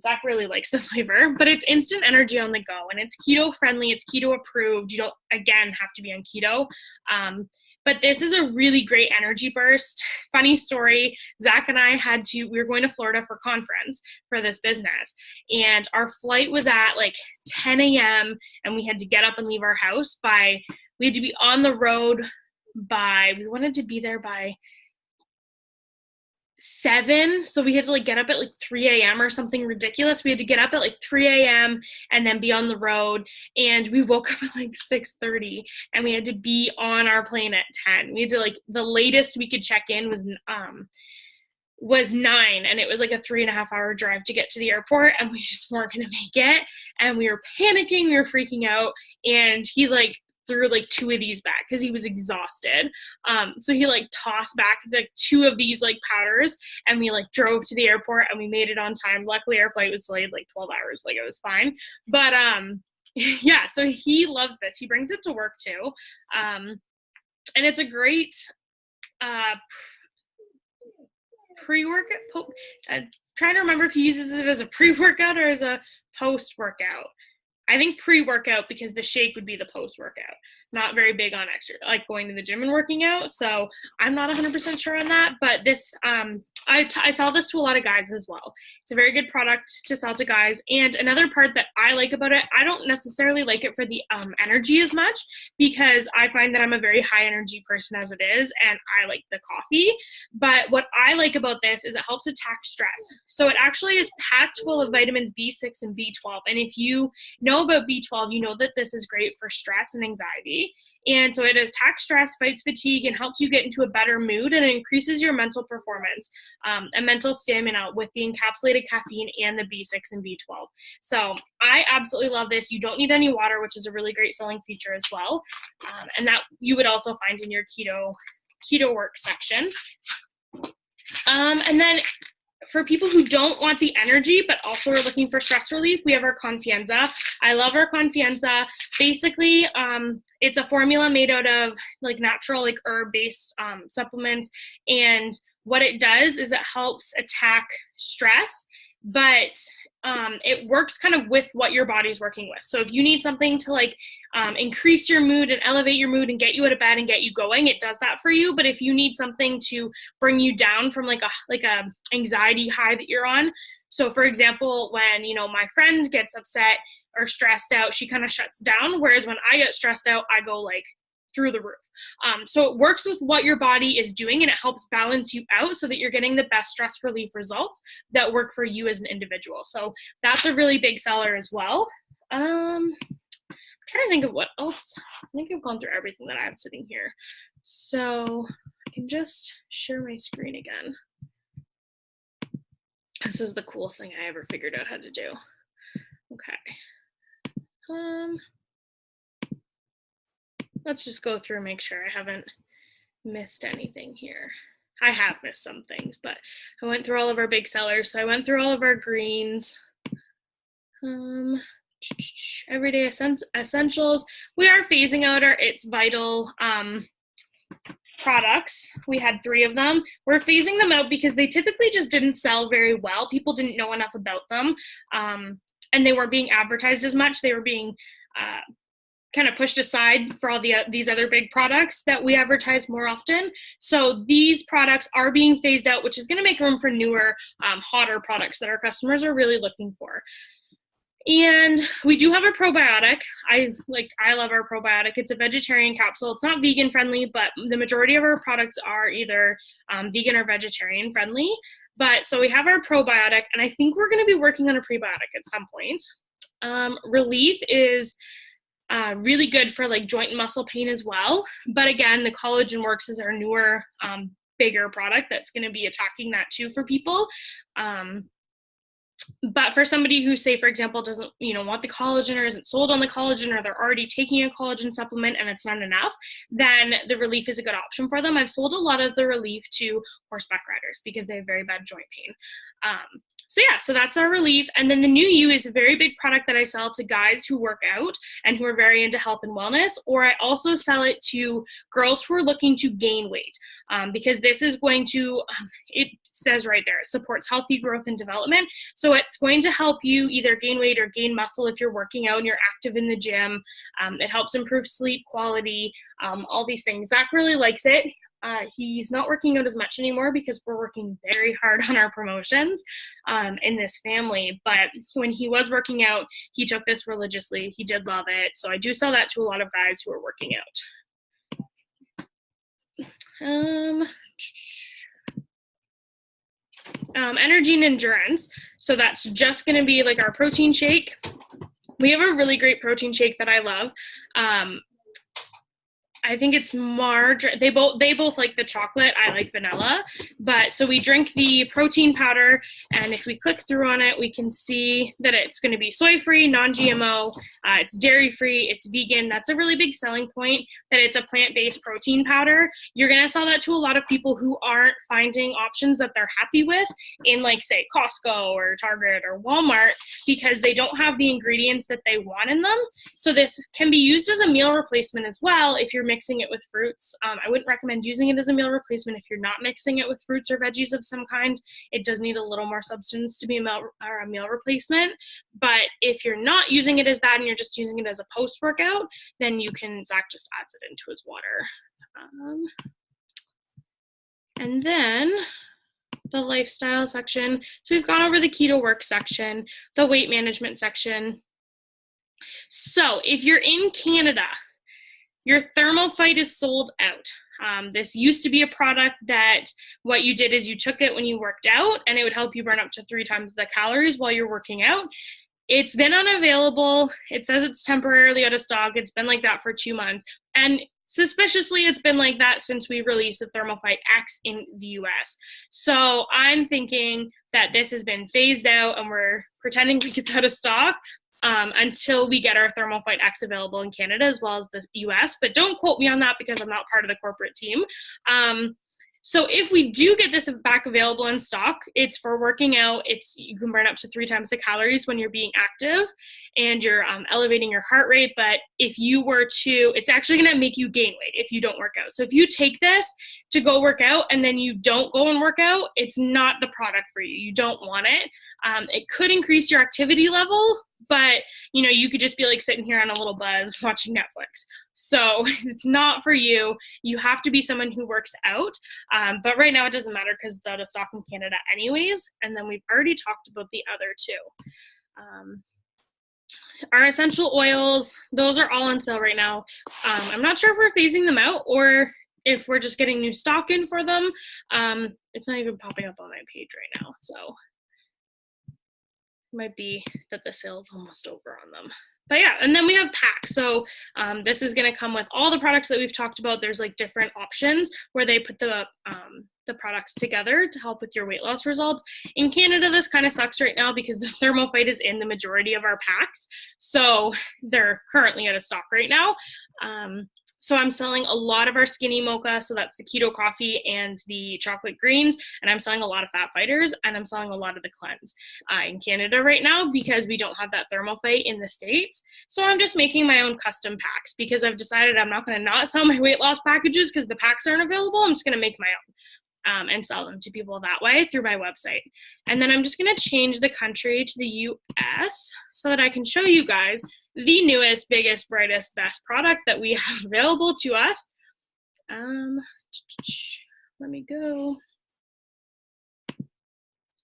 Zach really likes the flavor, but it's instant energy on the go, and it's keto friendly. It's keto approved. You don't, again, have to be on keto. But this is a really great energy burst. Funny story, Zach and I we were going to Florida for conference for this business, and our flight was at like 10 a.m. and we had to get up and leave our house we had to be on the road we wanted to be there by 7, so we had to like get up at like 3 a.m. or something ridiculous. We had to get up at like 3 a.m. and then be on the road, and we woke up at like 6:30 and we had to be on our plane at 10. We had to, like, the latest we could check in was 9, and it was like a 3.5-hour drive to get to the airport, and we just weren't going to make it, and we were panicking, we were freaking out, and he like threw like 2 of these back because he was exhausted. So he like tossed back the 2 of these like powders, and we like drove to the airport and we made it on time. Luckily our flight was delayed like 12 hours, like it was fine. But yeah, so he loves this. He brings it to work too. And it's a great pre-workout. I'm trying to remember if he uses it as a pre-workout or as a post-workout. I think pre-workout, because the shake would be the post-workout. Not very big on extra, like going to the gym and working out. So I'm not 100% sure on that, but this, I sell this to a lot of guys as well. It's a very good product to sell to guys. And another part that I like about it, I don't necessarily like it for the energy as much, because I find that I'm a very high energy person as it is, and I like the coffee. But what I like about this is it helps attack stress. So it actually is packed full of vitamins B6 and B12. And if you know about B12, you know that this is great for stress and anxiety. And so it attacks stress, fights fatigue, and helps you get into a better mood, and it increases your mental performance and mental stamina with the encapsulated caffeine and the B6 and B12. So I absolutely love this. You don't need any water, which is a really great selling feature as well. And that you would also find in your keto work section. And then for people who don't want the energy but also are looking for stress relief, we have our Confianza. I love our Confianza. Basically, it's a formula made out of like natural, like herb-based supplements. And what it does is it helps attack stress, but it works kind of with what your body's working with. So if you need something to like increase your mood and elevate your mood and get you out of bed and get you going, it does that for you. But if you need something to bring you down from like a anxiety high that you're on, so for example, when, you know, my friend gets upset or stressed out, she kind of shuts down. Whereas when I get stressed out, I go like through the roof. So it works with what your body is doing, and it helps balance you out so that you're getting the best stress relief results that work for you as an individual. So that's a really big seller as well. I'm trying to think of what else. I think I've gone through everything that I have sitting here. So I can just share my screen again. This is the coolest thing I ever figured out how to do. Okay. Let's just go through and make sure I haven't missed anything here. I have missed some things, but I went through all of our big sellers. So I went through all of our greens. Everyday essentials. We are phasing out our It's Vital products. We had 3 of them. We're phasing them out because they typically just didn't sell very well. People didn't know enough about them, and they weren't being advertised as much. They were being kind of pushed aside for all these other big products that we advertise more often. So these products are being phased out, which is going to make room for newer, hotter products that our customers are really looking for. And we do have a probiotic. I love our probiotic. It's a vegetarian capsule. It's not vegan friendly, but the majority of our products are either vegan or vegetarian friendly. But so we have our probiotic, and I think we're going to be working on a prebiotic at some point. Relief is really good for like joint and muscle pain as well. But again, the Collagen Works is our newer, bigger product that's going to be attacking that too for people. But for somebody who, say, for example, doesn't, want the collagen or isn't sold on the collagen, or they're already taking a collagen supplement and it's not enough, then the Relief is a good option for them. I've sold a lot of the Relief to horseback riders because they have very bad joint pain. So yeah, so that's our Relief. And then the New You is a very big product that I sell to guys who work out and who are very into health and wellness, or I also sell it to girls who are looking to gain weight. Because this is going to, it says right there, it supports healthy growth and development. So it's going to help you either gain weight or gain muscle if you're working out and you're active in the gym. It helps improve sleep quality, all these things. Zach really likes it. He's not working out as much anymore because we're working very hard on our promotions in this family. But when he was working out, he took this religiously. He did love it. So I do sell that to a lot of guys who are working out. Energy and endurance. So that's just going to be like our protein shake. We have a really great protein shake that I love. I think it's margarine. They both like the chocolate. I like vanilla. But so we drink the protein powder, and if we click through on it, we can see that it's going to be soy-free, non-GMO. It's dairy-free. It's vegan. That's a really big selling point, that it's a plant-based protein powder. You're going to sell that to a lot of people who aren't finding options that they're happy with in, like, say, Costco or Target or Walmart, because they don't have the ingredients that they want in them. So this can be used as a meal replacement as well if you're mixing it with fruits. I wouldn't recommend using it as a meal replacement if you're not mixing it with fruits or veggies of some kind. It does need a little more substance to be a meal replacement. But if you're not using it as that and you're just using it as a post-workout, then Zach just adds it into his water. And then the lifestyle section. So we've gone over the keto work section, the weight management section. So if you're in Canada, your ThermoFight is sold out. This used to be a product that what you did is you took it when you worked out, and it would help you burn up to 3 times the calories while you're working out. It's been unavailable. It says it's temporarily out of stock. It's been like that for 2 months. And suspiciously, it's been like that since we released the ThermoFight X in the US. So I'm thinking that this has been phased out and we're pretending like it's out of stock until we get our ThermoFight X available in Canada as well as the US. But don't quote me on that because I'm not part of the corporate team. So if we do get this back available in stock, it's for working out. You can burn up to 3 times the calories when you're being active and you're elevating your heart rate. But if you were to, it's actually going to make you gain weight if you don't work out. So if you take this to go work out and then you don't go and work out, it's not the product for you. You don't want it. It could increase your activity level, but you could just be like sitting here on a little buzz watching Netflix. So it's not for you. You have to be someone who works out. But right now it doesn't matter because it's out of stock in Canada anyways. And then we've already talked about the other two. Our essential oils, those are all on sale right now. I'm not sure if we're phasing them out or if we're just getting new stock in for them. It's not even popping up on my page right now. So it might be that the sale's almost over on them. But yeah, and then we have packs. So this is going to come with all the products that we've talked about. There's like different options where they put the products together to help with your weight loss results. In Canada, this kind of sucks right now because the ThermoFight is in the majority of our packs. So they're currently out of stock right now. So I'm selling a lot of our Skinny Mocha, so that's the keto coffee and the chocolate greens, and I'm selling a lot of Fat Fighters, and I'm selling a lot of the Cleanse in Canada right now because we don't have that ThermoFight in the States. So I'm just making my own custom packs because I've decided I'm not going to not sell my weight loss packages because the packs aren't available. I'm just going to make my own and sell them to people that way through my website. And then I'm just going to change the country to the US so that I can show you guys the newest, biggest, brightest, best product that we have available to us. Let me go.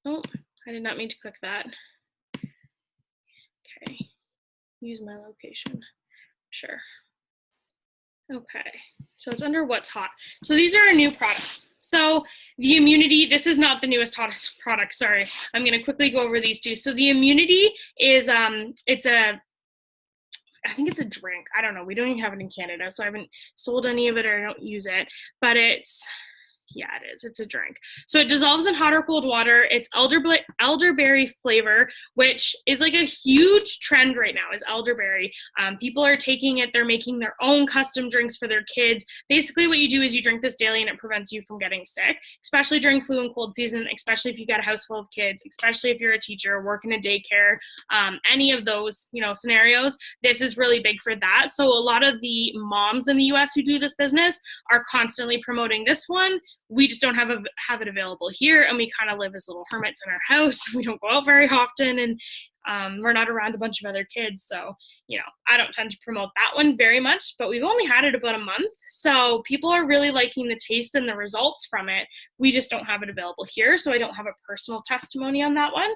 Oh, I did not mean to click that. Okay, use my location. Sure. Okay, so it's under what's hot. So these are our new products. So the Immunity, this is not the newest, hottest product, sorry. I'm gonna quickly go over these two. So the Immunity is, I think it's a drink. I don't know. We don't even have it in Canada, so I haven't sold any of it or I don't use it. But it's Yeah, it is. It's a drink. So it dissolves in hot or cold water. It's elderberry flavor, which is like a huge trend right now, is elderberry. People are taking it. They're making their own custom drinks for their kids. Basically what you do is you drink this daily and it prevents you from getting sick, especially during flu and cold season, especially if you got a house full of kids, especially if you're a teacher, work in a daycare, any of those, scenarios. This is really big for that. So a lot of the moms in the US who do this business are constantly promoting this one. We just don't have it available here, and we kind of live as little hermits in our house. We don't go out very often, and we're not around a bunch of other kids. So, I don't tend to promote that one very much, but we've only had it about a month. So people are really liking the taste and the results from it. We just don't have it available here. So I don't have a personal testimony on that one.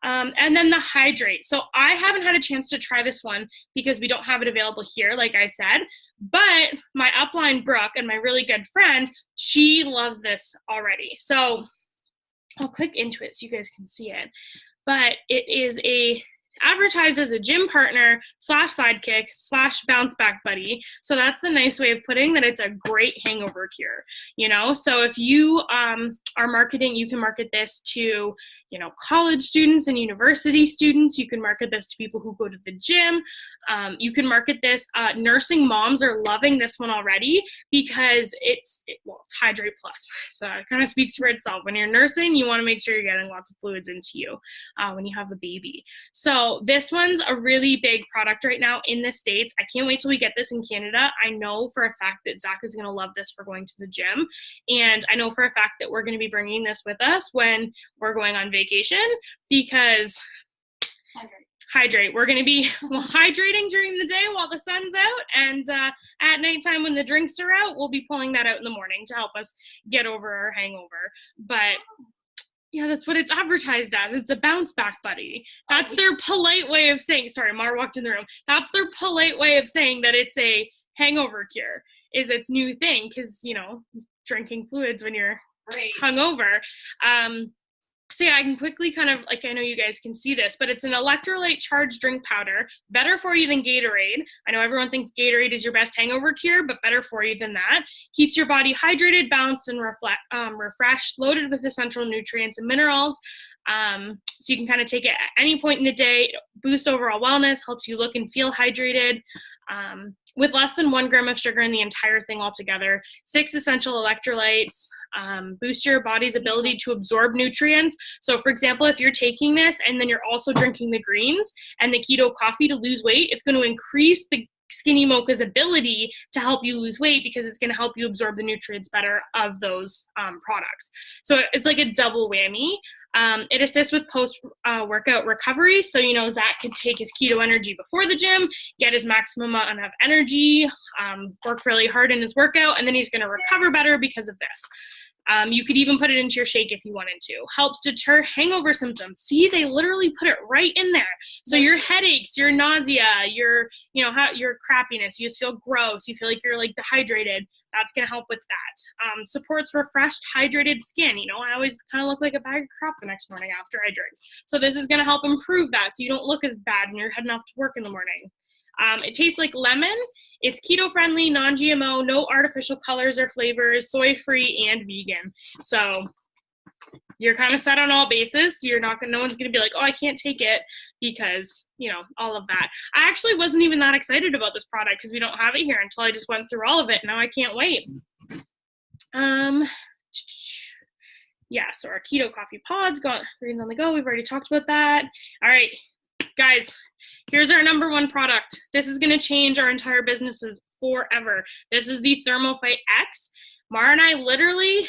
And then the Hydrate. So I haven't had a chance to try this one because we don't have it available here, like I said, but my upline Brooke and my really good friend, she loves this already. So I'll click into it so you guys can see it, but it is advertised as a gym partner / sidekick / bounce back buddy. So that's the nice way of putting that. It's a great hangover cure, so if you are marketing, you can market this to college students and university students. You can market this to people who go to the gym. You can market this. Nursing moms are loving this one already because it's Hydrate Plus. So it kind of speaks for itself. When you're nursing, you want to make sure you're getting lots of fluids into you when you have a baby. So this one's a really big product right now in the States. I can't wait till we get this in Canada. I know for a fact that Zach is going to love this for going to the gym. And I know for a fact that we're going to be bringing this with us when we're going on vacation because hydrate. We're going to be hydrating during the day while the sun's out, and at nighttime when the drinks are out, we'll be pulling that out in the morning to help us get over our hangover. But yeah, that's what it's advertised as. It's a bounce back buddy. That's their polite way of saying, sorry, Mar walked in the room. That's their polite way of saying that it's a hangover cure, is its new thing, because, drinking fluids when you're hungover. So yeah, I can quickly kind of, I know you guys can see this, but it's an electrolyte charged drink powder, better for you than Gatorade. I know everyone thinks Gatorade is your best hangover cure, but better for you than that. Keeps your body hydrated, balanced, and refreshed, loaded with essential nutrients and minerals. So you can kind of take it at any point in the day, boost overall wellness, helps you look and feel hydrated. With less than 1 gram of sugar in the entire thing altogether, 6 essential electrolytes, boost your body's ability to absorb nutrients. So for example, if you're taking this and then you're also drinking the greens and the keto coffee to lose weight, it's going to increase the Skinny Mocha's ability to help you lose weight because it's going to help you absorb the nutrients better of those products. So it's like a double whammy. It assists with post-workout recovery. So, Zach could take his keto energy before the gym, get his maximum amount of energy, work really hard in his workout, and then he's going to recover better because of this. You could even put it into your shake if you wanted to. Helps deter hangover symptoms. See, they literally put it right in there. So your headaches, your nausea, your crappiness, you just feel gross, you feel like you're dehydrated, that's going to help with that. Supports refreshed, hydrated skin. I always kind of look like a bag of crap the next morning after I drink. So this is going to help improve that so you don't look as bad when you're heading off to work in the morning. It tastes like lemon. It's keto-friendly, non-GMO, no artificial colors or flavors, soy-free, and vegan. So you're kind of set on all bases. No one's going to be like, oh, I can't take it because, all of that. I actually wasn't even that excited about this product because we don't have it here until I just went through all of it. Now I can't wait. Yeah, so our keto coffee pods got greens on the go. We've already talked about that. All right, guys. Here's our number 1 product. This is going to change our entire businesses forever. This is the ThermoFight X. Mara and I literally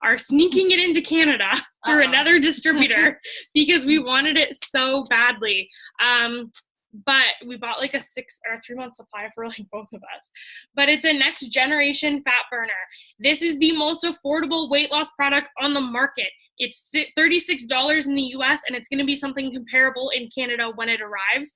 are sneaking it into Canada through another distributor because we wanted it so badly. But we bought a 6 or 3 month supply for both of us. But it's a next generation fat burner. This is the most affordable weight loss product on the market. It's $36 in the US, and it's going to be something comparable in Canada when it arrives.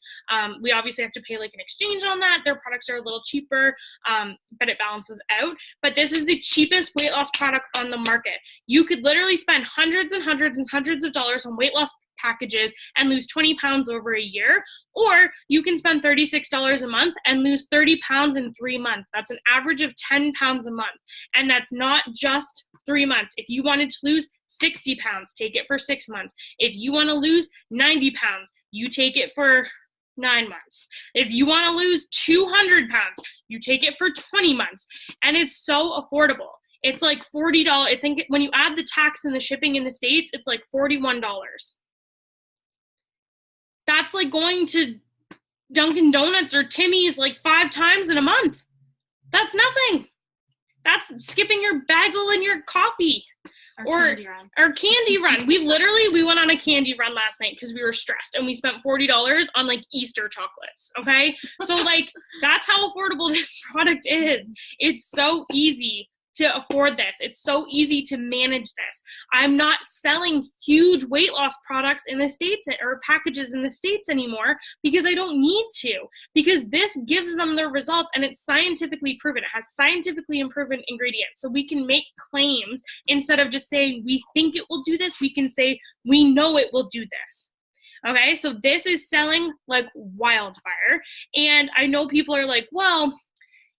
We obviously have to pay an exchange on that. Their products are a little cheaper, but it balances out. But this is the cheapest weight loss product on the market. You could literally spend hundreds and hundreds and hundreds of dollars on weight loss packages and lose 20 pounds over a year, or you can spend $36 a month and lose 30 pounds in 3 months. That's an average of 10 pounds a month. And that's not just 3 months. If you wanted to lose 60 pounds, take it for 6 months. If you want to lose 90 pounds, you take it for 9 months. If you want to lose 200 pounds, you take it for 20 months. And it's so affordable. It's like $40. I think when you add the tax and the shipping in the States, it's like $41. That's like going to Dunkin' Donuts or Timmy's like 5 times in a month. That's nothing. That's skipping your bagel and your coffee. Or candy run. We went on a candy run last night because we were stressed, and we spent $40 on like Easter chocolates. Okay. So like, that's how affordable this product is. It's so easy to afford this. It's so easy to manage this. I'm not selling huge weight loss products in the States or packages in the States anymore because I don't need to, because this gives them the results and it's scientifically proven. It has scientifically proven ingredients. So we can make claims instead of just saying we think it will do this. We can say we know it will do this. Okay, so this is selling like wildfire. And I know people are like, well,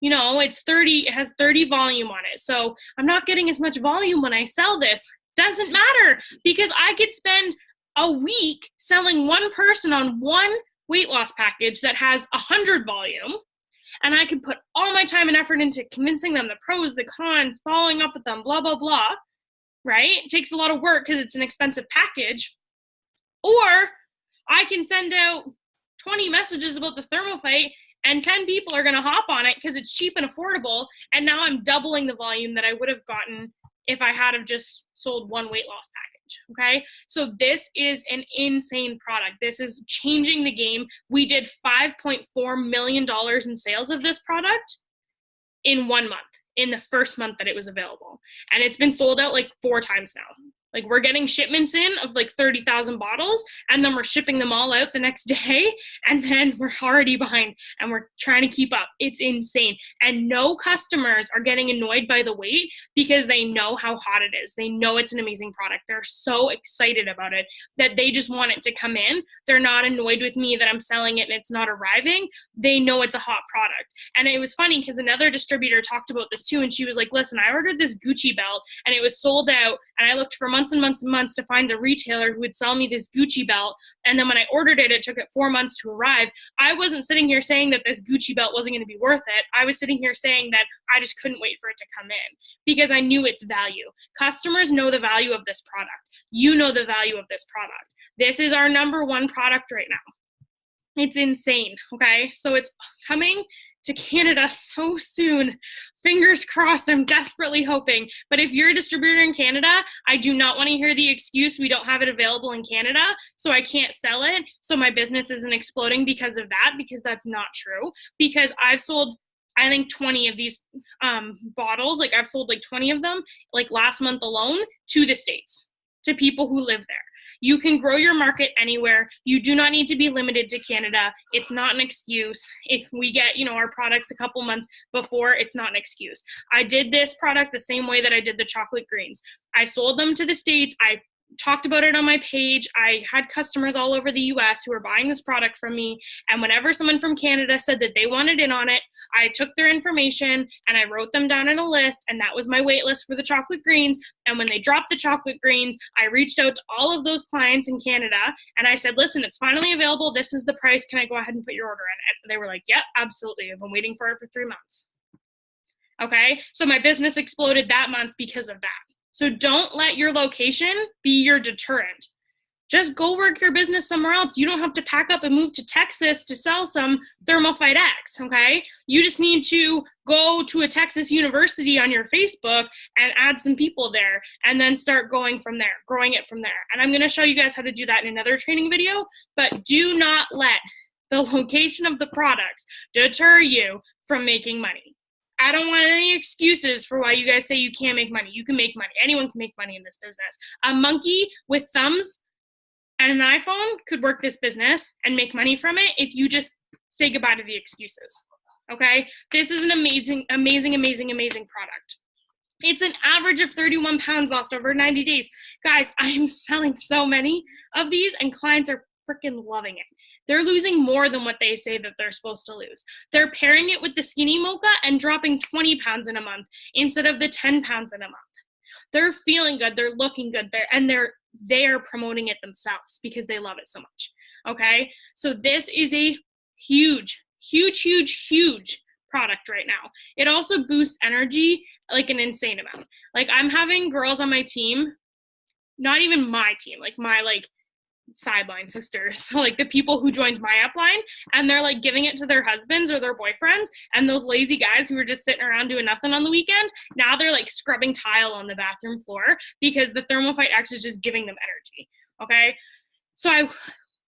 you know, it has 30 volume on it. So I'm not getting as much volume when I sell this. Doesn't matter, because I could spend a week selling one person on one weight loss package that has 100 volume. And I could put all my time and effort into convincing them the pros, the cons, following up with them, blah, blah, blah. Right? It takes a lot of work because it's an expensive package. Or I can send out 20 messages about the ThermoFight and 10 people are going to hop on it because it's cheap and affordable. And now I'm doubling the volume that I would have gotten if I had have just sold one weight loss package. Okay. So this is an insane product. This is changing the game. We did $5.4 million in sales of this product in 1 month, in the first month that it was available. And it's been sold out like 4 times now. Like, we're getting shipments in of like 30,000 bottles, and then we're shipping them all out the next day, and then we're already behind, and we're trying to keep up. It's insane. And no customers are getting annoyed by the wait because they know how hot it is. They know it's an amazing product. They're so excited about it that they just want it to come in. They're not annoyed with me that I'm selling it and it's not arriving. They know it's a hot product. And it was funny because another distributor talked about this too, and she was like, listen, I ordered this Gucci belt and it was sold out, and I looked for months and months and months to find a retailer who would sell me this Gucci belt. And then when I ordered it, it took it 4 months to arrive. I wasn't sitting here saying that this Gucci belt wasn't going to be worth it. I was sitting here saying that I just couldn't wait for it to come in because I knew its value. Customers know the value of this product. You know the value of this product. This is our #1 product right now. It's insane. Okay. So it's coming to Canada so soon. Fingers crossed. I'm desperately hoping. But if you're a distributor in Canada, I do not want to hear the excuse we don't have it available in Canada, so I can't sell it, so my business isn't exploding because of that, because that's not true. Because I've sold, I think, 20 of these bottles. Like, I've sold like 20 of them like last month alone to the States, to people who live there. You can grow your market anywhere. You do not need to be limited to Canada. It's not an excuse. If we get, our products a couple months before, it's not an excuse. I did this product the same way that I did the chocolate greens. I sold them to the States. I talked about it on my page. I had customers all over the US who were buying this product from me. And whenever someone from Canada said that they wanted in on it, I took their information and I wrote them down in a list, and that was my wait list for the chocolate greens. And when they dropped the chocolate greens, I reached out to all of those clients in Canada and I said, listen, it's finally available. This is the price. Can I go ahead and put your order in? And they were like, yep, absolutely. I've been waiting for it for 3 months. Okay. So my business exploded that month because of that. So don't let your location be your deterrent. Just go work your business somewhere else. You don't have to pack up and move to Texas to sell some ThermoFight X, okay? You just need to go to a Texas university on your Facebook and add some people there and then start growing it from there. And I'm going to show you guys how to do that in another training video, but do not let the location of the products deter you from making money. I don't want any excuses for why you guys say you can't make money. You can make money. Anyone can make money in this business. A monkey with thumbs and an iPhone could work this business and make money from it if you just say goodbye to the excuses. Okay? This is an amazing, amazing, amazing, amazing product. It's an average of 31 pounds lost over 90 days. Guys, I am selling so many of these and clients are freaking loving it. They're losing more than what they say that they're supposed to lose. They're pairing it with the Skinny Mocha and dropping 20 pounds in a month instead of the 10 pounds in a month. They're feeling good, they're looking good, they're promoting it themselves because they love it so much. Okay, so this is a huge product right now. It also boosts energy like an insane amount. Like, I'm having girls on my team, not even my team, like my sideline sisters, like the people who joined my upline, and they're like giving it to their husbands or their boyfriends, and those lazy guys who were just sitting around doing nothing on the weekend, now they're like scrubbing tile on the bathroom floor because the ThermoFight X is just giving them energy. Okay, so I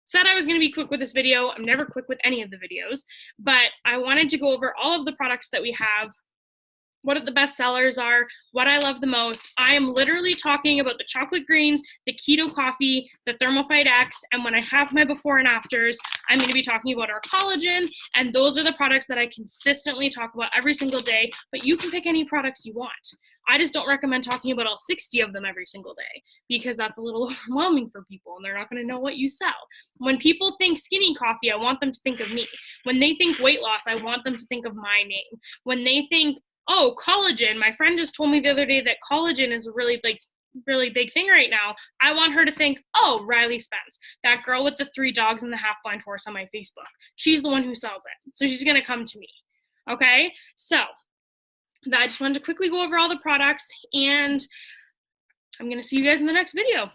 said I was going to be quick with this video. I'm never quick with any of the videos, but I wanted to go over all of the products that we have, what the best sellers are, what I love the most. I am literally talking about the chocolate greens, the keto coffee, the ThermoFight X, and when I have my before and afters, I'm going to be talking about our collagen, and those are the products that I consistently talk about every single day, but you can pick any products you want. I just don't recommend talking about all 60 of them every single day because that's a little overwhelming for people and they're not going to know what you sell. When people think skinny coffee, I want them to think of me. When they think weight loss, I want them to think of my name. When they think, oh, collagen, my friend just told me the other day that collagen is a really big thing right now, I want her to think, oh, Riley Spence, that girl with the 3 dogs and the half-blind horse on my Facebook. She's the one who sells it. So she's going to come to me. Okay? So I just wanted to quickly go over all the products, and I'm going to see you guys in the next video.